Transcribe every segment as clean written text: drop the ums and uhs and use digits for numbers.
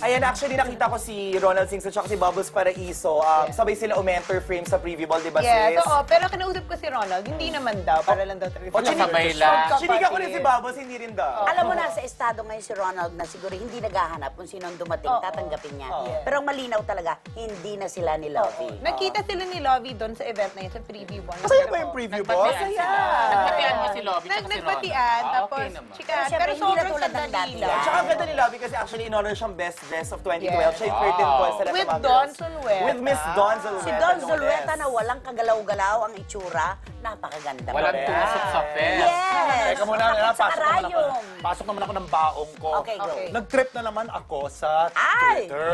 Ayan, actually nakita ko si Ronald Sings at saka si Bubbles Paraiso. Sabay sila umentor frame sa preview ball, di ba Yes, sis? oo. Pero kinausap ko si Ronald, hindi naman daw. Para lang daw O, sabay lang. Chiniga ko rin si Bubbles, hindi rin daw. Alam mo, nasa estado ngayon si Ronald na siguro hindi naghahanap kung sino ang dumating, tatanggapin niya. Pero ang malinaw talaga, hindi na sila ni Lovie. Nakita sila ni Lovie doon sa event na yun, sa preview ball. Masaya ba yung preview ball? Nagpatian mo si Lovie tsaka si Ronald. Nagpatian, tapos chikan. Pero sobrang tulad ng sandali dati. lang. Tsaka ang ganda ni Lovie kasi actually in honor siyang best dress of 2012. Siya yung curtain call sa lahat With ng mga Don girls. Zulueta. With Miss Don Zulueta. Si Don no Zulueta less. na walang kagalaw-galaw ang itsura, napakaganda. Walang tusok sa fest. Yes! Teka muna, Takot sa pasok naman ako. karayom. Pasok naman ako ng baong ko. Okay, go. Nag-trip na naman ako sa Ay! Twitter.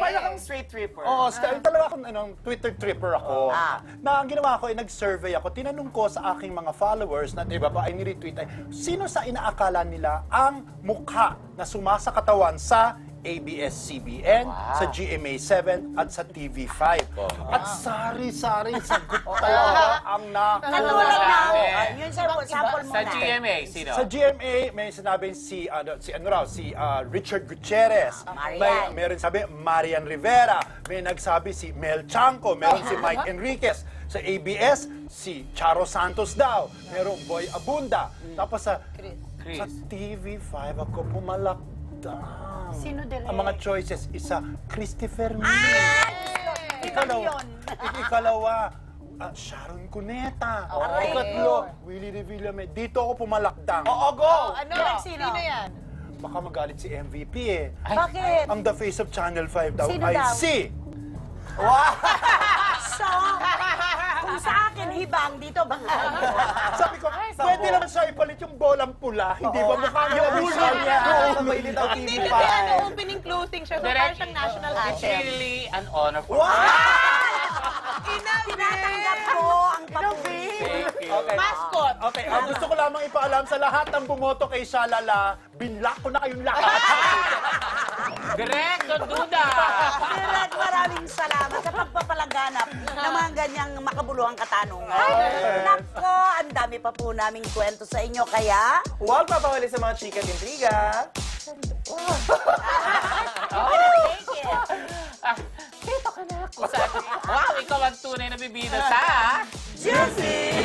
Parang kang straight tripper. Oo, talaga akong Twitter tripper ako. Na ang ginawa ko ay nag-survey ako. Tinanong ko sa aking mga followers na iba pa ay niretweet ay sino sa inaakala nila ang mukha na sumasakatawan sa ABS-CBN, sa GMA7 at sa TV5. At sari-sari sagot talaga ang Katulad na, yun sa sample mo Sa na. GMA, sino? Sa GMA, may sinabing si Richard Gutierrez. Marian. Meron sabi, Marian Rivera. May nagsabi si Mel Chanco. Meron si Mike Enriquez. Sa ABS, si Charo Santos daw. Merong Boy Abunda. Tapos sa TV5, ako pumalakda. Sino direct? Ang mga choices, isa, Christopher Miller. Ikalawa, Sharon Cuneta. Ikatlo, Willie Revillame. Dito ako pumalakdang. Oo, go! Ano? Sino yan? Baka magalit si MVP eh. Bakit? Ang the face of Channel 5 daw Sino ay daw? si... So, kung sa akin, hibang dito, baka. Sabi ko, pwede naman siya ipalit yung bolang pula. Hindi ba mukha niya Usual niya. Sabay din daw Hindi TV5. kasi ano, opening closing siya. So parang siyang national It's anthem. really an honor for Tinatanggap ko ang papuri. Okay. Mascot. Okay, ang gusto ko lamang ipaalam sa lahat ng bumoto kay Shalala, binlock ko na kayong lahat. Direct, don't do that! Direk, maraming salamat sa pagpapalaganap ng mga ganyang makabuluhang katanungan. Nako, ang dami pa po naming kwento sa inyo, kaya... Huwag papahuli sa mga chika at intriga. Take it. Dito ka na ako sa... Wow, ikaw ang tunay na bibida sa... Juicy!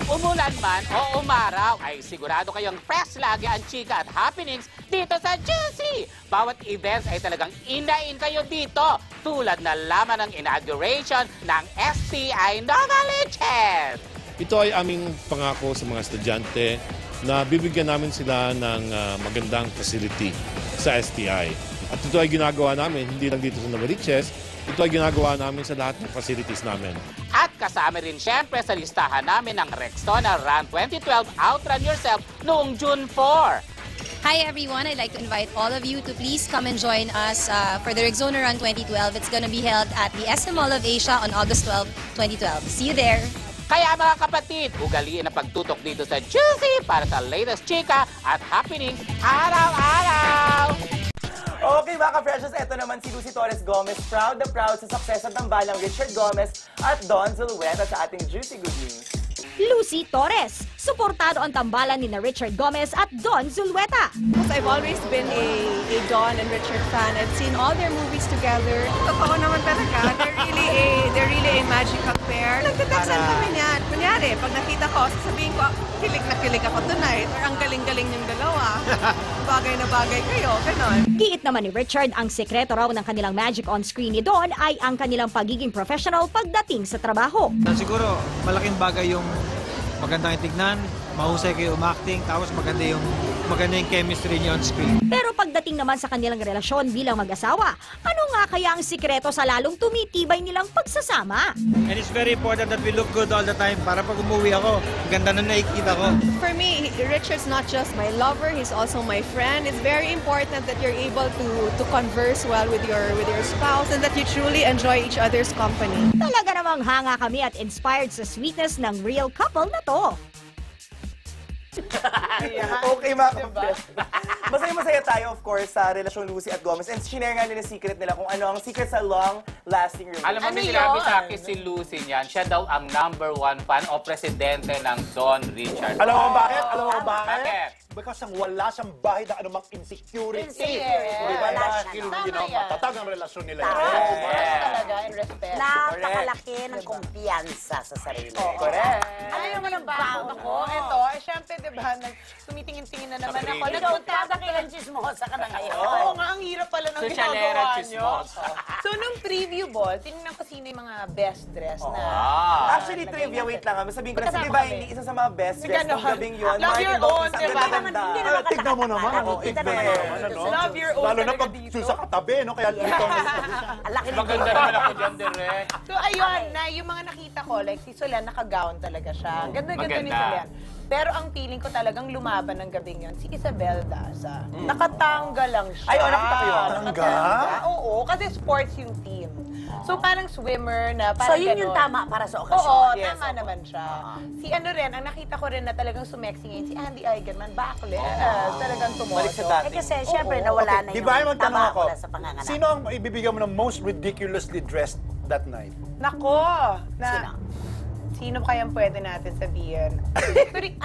Umulan man o umaraw, ay sigurado kayong fresh lagi ang chika at happenings dito sa Juicy! Bawat events ay talagang inain kayo dito, tulad na laman ng inauguration ng STI Novaliches! Ito ay aming pangako sa mga estudyante na bibigyan namin sila ng magandang facility sa STI. At ito ay ginagawa namin hindi lang dito sa Novaliches, ito ay ginagawa namin sa lahat ng facilities namin. At kasama rin siyempre sa listahan namin ng Rexona Run 2012 Outrun Yourself noong June 4. Hi everyone, I'd like to invite all of you to please come and join us for the Rexona Run 2012. It's going to be held at the SM Mall of Asia on August 12, 2012. See you there! Kaya mga kapatid, ugaliin ang pagtutok dito sa Juicy para sa latest chika at happenings araw-araw! Okay mga ka-precious, eto naman si Lucy Torres Gomez, proud na proud sa success at tambalang Richard Gomez at Don Zulueta sa ating Juicy Good News. Lucy Torres, suportado ang tambalan ni na Richard Gomez at Don Zulueta. I've always been a Don and Richard fan. I've seen all their movies together. Totoo naman talaga. They're really a magical pair. Nagtataxan kami niyan. Kunyari, pag nakita ko, sasabihin ko, kilig na kilig ako tonight. Or ang galing-galing yung dalawa. Bagay na bagay kayo. Ganon. Giit naman ni Richard ang sekreto raw ng kanilang magic on screen ni Don ay ang kanilang pagiging professional pagdating sa trabaho. Siguro, malaking bagay yung magandang tignan, mahusay kayo umacting, tapos maganda yung chemistry niyo on screen. Pero pagdating naman sa kanilang relasyon bilang mag-asawa, ano nga kaya ang sikreto sa lalong tumitibay nilang pagsasama? And it's very important that we look good all the time para pag umuwi ako, ganda na nakikita ko. For me, Richard's not just my lover, he's also my friend. It's very important that you're able to converse well with your spouse and that you truly enjoy each other's company. Talaga namang hanga kami at inspired sa sweetness ng real couple na to. Okay mga ka-precious. Masaya-masaya tayo of course sa relasyon Lucy at Gomez and shinare nga nila secret nila kung ano ang secret sa long-lasting relationship. Alam mo, may sinabi sa akin si Lucy niyan, siya daw ang #1 fan o presidente ng Don Richard. Alam mo bakit? Alam mo bakit? Bakit? Because ang wala siyang bahid na anumang insecurity. Wala dahil, matatag ang relasyon nila. Talaga, in respect. Napakalaki ng kumpiyansa sa sarili. Correct. Ano naman ang baon ako? Ito, syempre, di ba, tumitingin-tingin na naman ako. Ikaw, tatakilan chismosa ka na ngayon. Oo nga, ang hirap pala ng Socialera ginagawa nyo. chismos. So, nung preview ball, tinignan ko sino yung mga best dress na... Actually, trivia, wait lang. Sabihin ko na, si Diba, hindi isa sa mga best dress ng gabing yun. Love your own, diba? Hindi naman Tignan mo naman. Kita naman naman. Love your own Lalo na talaga pag dito. sa katabi, no? Kaya dito. Ang laki nito. Maganda naman ako dyan, direct. So, ayun, na yung mga nakita ko, like si Solen, naka-gown talaga siya. Ganda-ganda ni Maganda. Solen. Pero ang feeling ko talagang lumaban ng gabing yun, si Isabel Daza. Nakatangga lang siya. Ay, nakita ko yun. Nakatangga? Oo, kasi sports yung team. So, parang swimmer na, So, parang yun yung ganon. tama para sa okasyon. Oo, Yes, tama naman siya. Si ano rin, ang nakita ko rin na talagang sumeksi ngayon, si Andy Eigenman, backless. Talagang tumodo. Balik sa dati. Eh kasi, syempre, nawala na Di yung ba, magtanong taba ako, mula sa panganganak. sino ang ibibigyan mo ng most ridiculously dressed that night? Nako! Sino? Sino kayang pwede natin sabihin?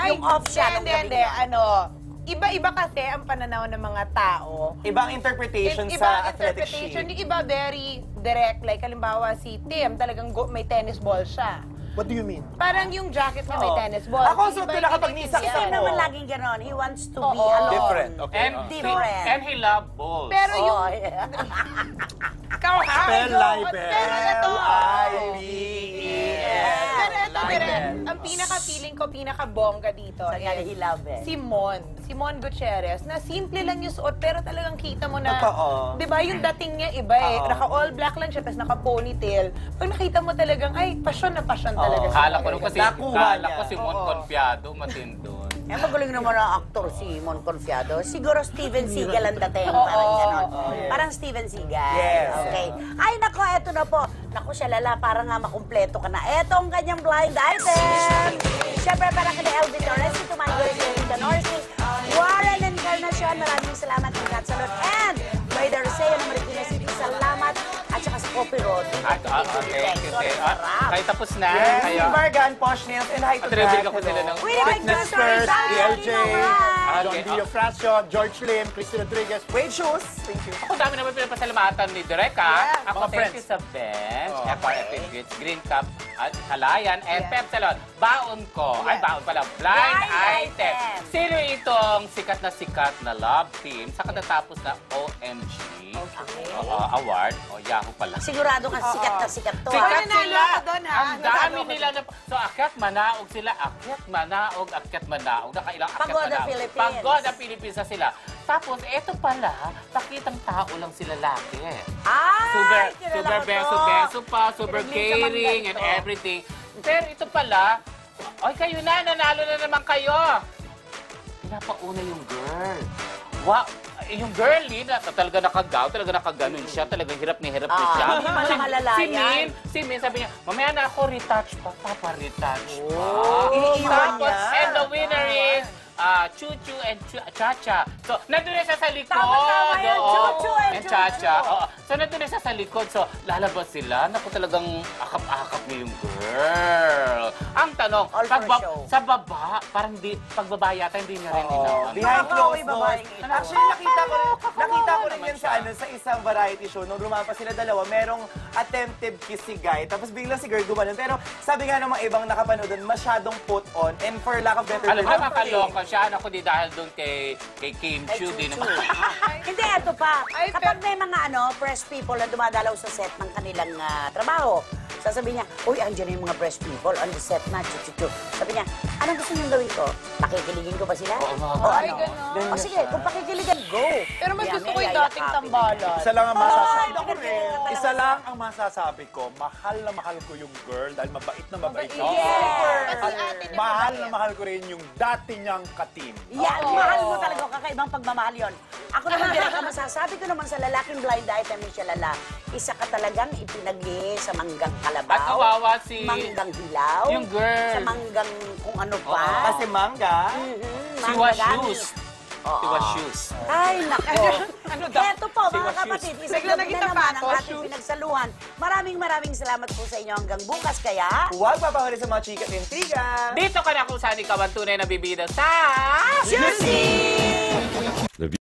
Yung off siya nung gabi Hindi, niya. iba-iba kasi ang pananaw ng mga tao. Ibang interpretation Iba sa ang athletic interpretation. shape. Yung iba very direct. Like, halimbawa si Tim, talagang may tennis ball siya. What do you mean? Parang yung jacket niya may Oo. tennis ball. Ako, Yung so, iba, pinakapag hindi nisang niya. Tim Oo. naman laging gano'n. He wants to be Oo. alone. Different. Okay. And, Different. and he loved balls. Pero yung... Oh, yeah. Ikaw, ha? Spell Ikaw, libel. Pero ito, L-I-B-E-L. pero ito, Libel. ang pinaka-feeling ko, pinaka-bongga dito. Sa kanya, is he love it. Si Mon Gutierrez, na simple lang yung suot, pero talagang kita mo na, Totoo. di ba, yung dating niya iba eh. Oo. Naka-all black lang siya, tapos naka-ponytail. Pag nakita mo talagang, ay, passion na passion talaga siya. Kala ko nung kasi, Nakuha kala niya. ko si Mon Oo. Confiado, matindon. Eh, magaling naman ang aktor si Mon Confiado. Siguro Steven Seagal ang dating. Oo, Parang gano'n. oo, yes. Parang Steven Seagal. Yes. Okay. Ay, nako, eto na po. Naku, siya lala, para nga makumpleto ka na. Eto ang kanyang blind item. Siyempre, para kay Elvin Torres, ito man yung Erika Norsis, Warren Encarnacion, maraming salamat ng Gatsalot. And by the Roseo ng Marikina City, salamat. At saka sa Coffee Road. Thank you. Sarap. Kayo tapos na. Yes, Kayo. si Vargan, Posh Nails, and hi to At reveal Brad. ko sila ng... We didn't Fitness do sorry, First, sorry, DLJ, alright. John Diofracio, George Lim, Christy Rodriguez. Wade Shoes. Thank you. Ako dami naman pinapasalamatan ni Direk, ha? Yeah. Ako, Mga thank friends. you sa bench, Oh. FRF Grits, Green Cup, at Halayan, and Yeah. Pep Salon. Baon ko. Ay, baon pala. Blind Blind item. item. Sino itong sikat na love team sa katatapos na OMG award? O, Yahoo pala. Sigurado ka sikat na sikat to. Sikat Ay, nanalo sila. ka doon, ha? Ang dami Nanalo ka nila na... So, akyat manaog sila. Akyat manaog. Nakailang akyat Pagoda manaog. Philippines. Pagoda Philippines na sila. Tapos, eto pala, pakitang tao lang sila laki. Ay, kilala Super ko to. beso pa, super Pinaglinis sa caring mangga and ito. everything. Pero ito pala, ay kayo na, nanalo na naman kayo. Pinapauna yung girl. Wow, yung girlie na talaga nakagaw, talaga nakaganon siya, talaga hirap na siya. Hindi mo na malalayan. Si Min, sabi niya, mamaya na ako retouch pa, papa-retouch pa. Iniiwan Tapos, niya. and the winner is Chuchu and Chacha. So, nandun na siya sa likod. Tama-tama yan, Oo. Chuchu and Chacha. Chuchu. Oo. So, nandun na siya sa likod. So, lalabas sila. Naku, talagang akap-akap niya yung girl. Ang tanong, All for show. sa baba, parang pagbaba yata, hindi niya rin inaman. Behind Baka closed may babaeng doors. ito. Actually, nakita ko rin naman yan siya. sa isang variety show. Nung lumampas sila dalawa, merong attempted kiss si Guy. Tapos biglang si girl gumanon. Pero sabi nga ng mga ibang nakapanood doon, masyadong put on. And for lack of better Alam mo, term, makaloka siya. Ako di dahil doon kay Kim Chiu, di naman. Hindi, eto pa. Ay, Kapag may mga press people na dumadalaw sa set ng kanilang trabaho, sasabihin niya, uy, andyan na yung mga press people on the set na, chuchuchu. Sabi niya, anong gusto niyong gawin ko? Pakikiligin ko ba sila? O Ay, ano? ganon. O sige, kung pakikiligan, go. Pero mas Yan, gusto ko yung yayakapin dating niya. tambalan. Isa lang ang masasabi Ay, ko. talaga. Isa lang ang masasabi ko, mahal na mahal ko yung girl dahil mabait na mabait siya. Yes. Pati ate niya Mahal mabait. na mahal ko rin yung dati niyang katim. Yan, mahal mo talaga, kakaibang pagmamahal yon. Ako naman din ang masasabi ko naman sa lalaking blind item ni Shalala, isa ka talagang ipinagli sa manggang kalabaw. At kawawa si... Manggang hilaw. Yung girl. Sa manggang kung ano pa. kasi mangga. Si Washus. Si Washus. Ay, nako. Ano daw? Eto po, mga kapatid, isang Bigla gabi naging na naman ang tapatos, ating shoes. pinagsaluhan. Maraming salamat po sa inyo hanggang bukas. Kaya, Huwag papahuli sa mga chika at intriga. Dito ka na kung saan ikaw ang tunay na bibida sa... Juicy!